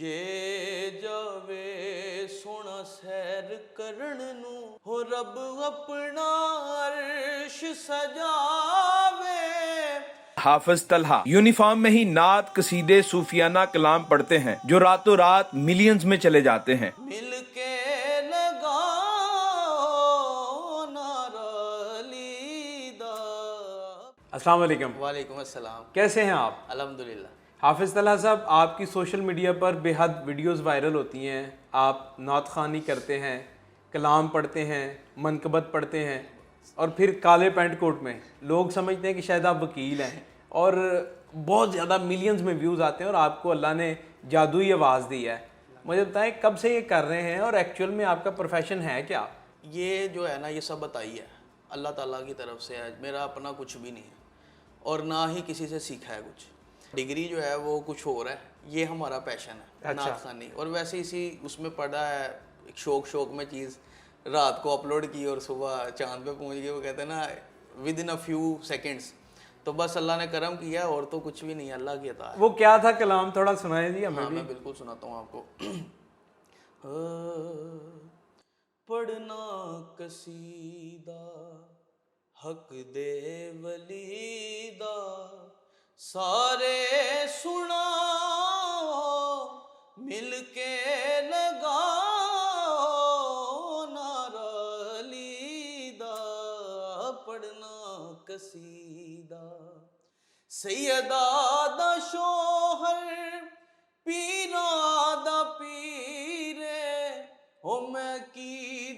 जे जावे सोना सैर करन नू हो रब अपना अर्श सजावे। हाफिज तलहा यूनिफॉर्म में ही नात कसीदे सूफियाना कलाम पढ़ते हैं जो रातों रात मिलियंस में चले जाते हैं। मिल के लगाओ नारा लीदा। अस्सलाम वालेकुम। वालेकुम अस्सलाम। कैसे हैं आप? अल्हम्दुलिल्लाह। हाफिज़ तलहा साहब, आपकी सोशल मीडिया पर बेहद वीडियोस वायरल होती हैं। आप नात ख़ानी करते हैं, कलाम पढ़ते हैं, मनकबत पढ़ते हैं और फिर काले पैंट कोट में लोग समझते हैं कि शायद आप वकील हैं और बहुत ज़्यादा मिलियंस में व्यूज़ आते हैं और आपको अल्लाह ने जादुई आवाज़ दी है। मुझे बताएं कब से ये कर रहे हैं और एक्चुअल में आपका प्रोफेशन है क्या? ये जो है ना, ये सब बताई है अल्लाह ताला की तरफ से है। मेरा अपना कुछ भी नहीं है और ना ही किसी से सीखा है कुछ। डिग्री जो है वो कुछ और है, ये हमारा पैशन है। अच्छा। नात खानी। और वैसे इसी उसमें पढ़ा है, एक शौक में चीज़ रात को अपलोड की और सुबह चांद पे पहुंच गए। वो कहते हैं ना, with in a few seconds. तो बस अल्लाह ने करम किया और तो कुछ भी नहीं है, अल्लाह की अता है। वो क्या था कलाम, थोड़ा सुनाए जी हमें हाँ, भी। मैं बिल्कुल सुनाता हूँ आपको। पढ़ना कसीदा हक दे वलीदा, सारे सुनाओ मिल के लगाओ नारा लीदा। पढ़ना कसीदा सैयदा दा शोहर पीरा दा पीरे, हो मैं की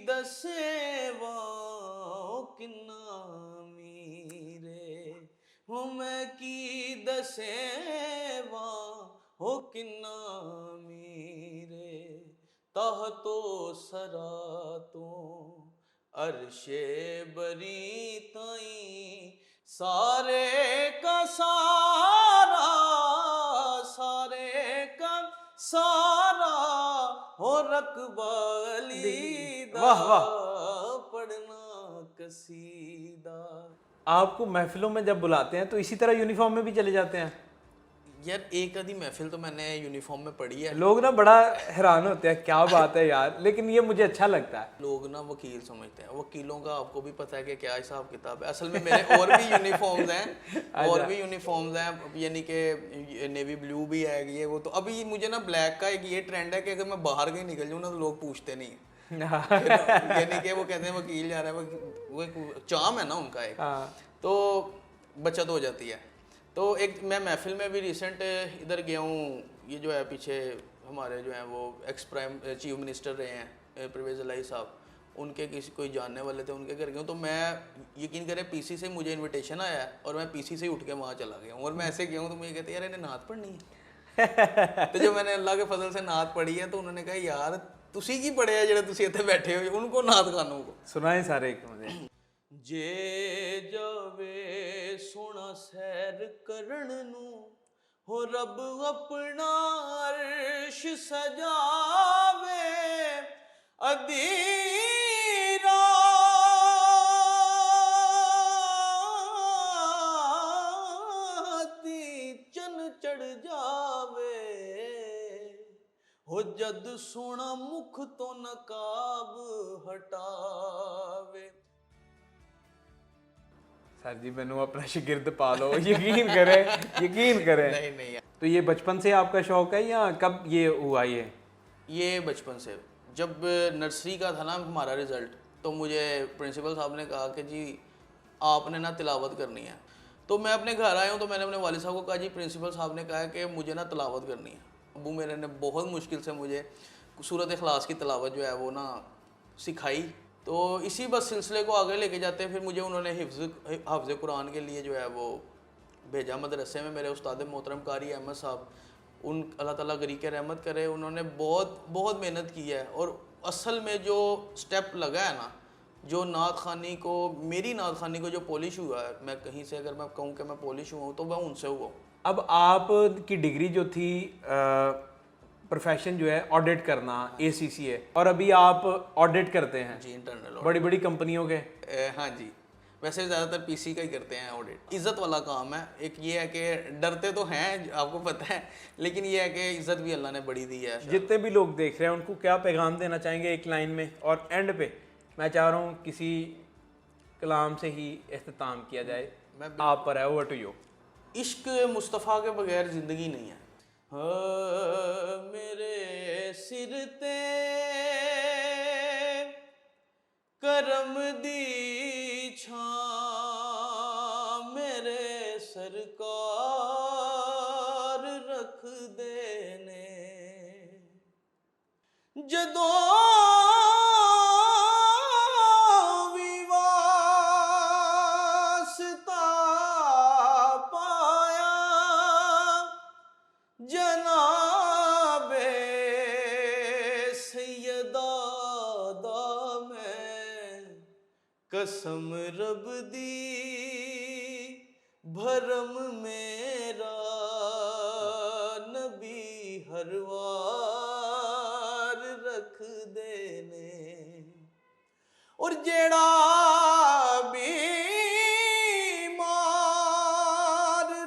दसेवा किन्ना मीरे। हो मैं की दसेवा हो किन्ना मीरे। ताह तो सरा तो अर्शे बरी ताई, सारे का सारा सारे का सारा हो रकबाली दा। वाह, वाह। पढ़ना कसीदा। आपको महफिलों में जब बुलाते हैं तो इसी तरह यूनिफॉर्म में भी चले जाते हैं? यार एक आधी महफिल तो मैंने यूनिफॉर्म में पढ़ी है। लोग ना बड़ा हैरान होते हैं, क्या बात है यार, लेकिन ये मुझे अच्छा लगता है। लोग ना वकील समझते हैं, वकीलों का आपको भी पता है कि क्या हिसाब किताब है। असल में मेरे और भी यूनिफॉर्म्स हैं, और भी यूनिफॉर्म्स हैं, यानी कि नेवी ब्लू भी है ये वो। तो अभी मुझे ना ब्लैक का एक ये ट्रेंड है कि अगर मैं बाहर कहीं निकल जाऊँ ना तो लोग पूछते नहीं हैं। यानी कि वो कहते हैं वकील जा रहा है, वो एक चाम है ना उनका एक, तो बचत हो जाती है। तो एक मैं महफिल में भी रिसेंट इधर गया हूँ, ये जो है पीछे हमारे जो हैं वो एक्स प्राइम चीफ मिनिस्टर रहे हैं परवेज़ इलाही साहब, उनके किसी कोई जानने वाले थे, उनके घर गया हूँ। तो मैं यकीन करें पीसी से मुझे इनविटेशन आया है और मैं पीसी से ही उठ के वहाँ चला गया हूँ। और मैं ऐसे गया हूँ तो मुझे कहते यार इन्हें नात पढ़नी है। तो जो मैंने अल्लाह के फजल से नात पढ़ी है तो उन्होंने कहा यार तुसी की पढ़े है जो तुसी इतने बैठे हो, उनको नात खानों को सुनाए सारे एक मुझे। जे जावे सोना सैर करन नू हो रब अपना अर्श सजावे। अधी राती चन चढ़ जावे, हो जद सोना मुख तो नकाब हटावे। सर जी मैनू अपना शिगिर्द पा लो, यकीन करें, यकीन करें। नहीं तो ये बचपन से आपका शौक है या कब ये हुआ ये बचपन से। जब नर्सरी का था ना हमारा रिज़ल्ट, तो मुझे प्रिंसिपल साहब ने कहा कि जी आपने ना तिलावत करनी है। तो मैं अपने घर आया हूँ तो मैंने अपने वालिद साहब को कहा जी प्रिंसिपल साहब ने कहा कि मुझे ना तिलावत करनी है। अबू मेरे ने बहुत मुश्किल से मुझे सूरत इखलास की तिलावत जो है वो ना सिखाई। तो इसी बस सिलसिले को आगे लेके जाते हैं। फिर मुझे उन्होंने हिफ्ज़ कुरान के लिए जो है वो भेजा मदरसे में। मेरे उस्ताद मोहतरम कारी अहमद साहब, उन अल्लाह ताला गरीक़ रहमत करे, उन्होंने बहुत मेहनत की है। और असल में जो स्टेप लगा है ना, जो नात खानी को, मेरी नात खानी को जो पॉलिश हुआ है, मैं कहीं से अगर मैं कहूँ कि मैं पॉलिश हुआ हूँ तो मैं उनसे हुआ हूँ। अब आपकी डिग्री जो थी, प्रोफेशन जो है ऑडिट करना, ACCA, और अभी आप ऑडिट करते हैं जी, इंटरनल बड़ी बड़ी कंपनियों के। हाँ जी, वैसे ज़्यादातर पीसी का ही करते हैं ऑडिट। इज़्ज़त वाला काम है। एक ये है कि डरते तो हैं, आपको पता है, लेकिन ये है कि इज़्ज़त भी अल्लाह ने बड़ी दी है। जितने भी लोग देख रहे हैं उनको क्या पैगाम देना चाहेंगे एक लाइन में? और एंड पे मैं चाह रहा हूँ किसी कलाम से ही इख्तिताम किया जाए। आप पर है, ओवर टू यू। इश्क मुस्तफ़ा के बगैर ज़िंदगी नहीं है। मेरे सिर ते करम दी छां मेरे सरकार रख देने, जदों भी वास्ता पाया जनाबे सैयदा दा मैं कसम रब दी भरम मेरा नबी हर वार रख देने। और जेड़ा बीमार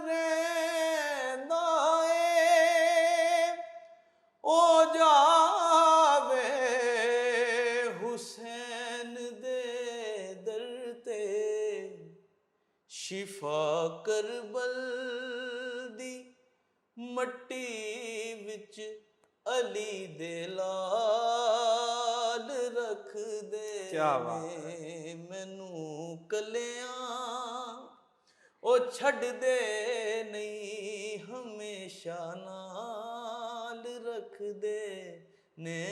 रहिंदा ए ओ जावे हुसैन दे दर ते, शिफा करबल दी मट्टी विच अली दे लाल रख दे। क्या बात मैनू कलियां ओ छड़ दे नहीं हमेशा नाल रख दे ने।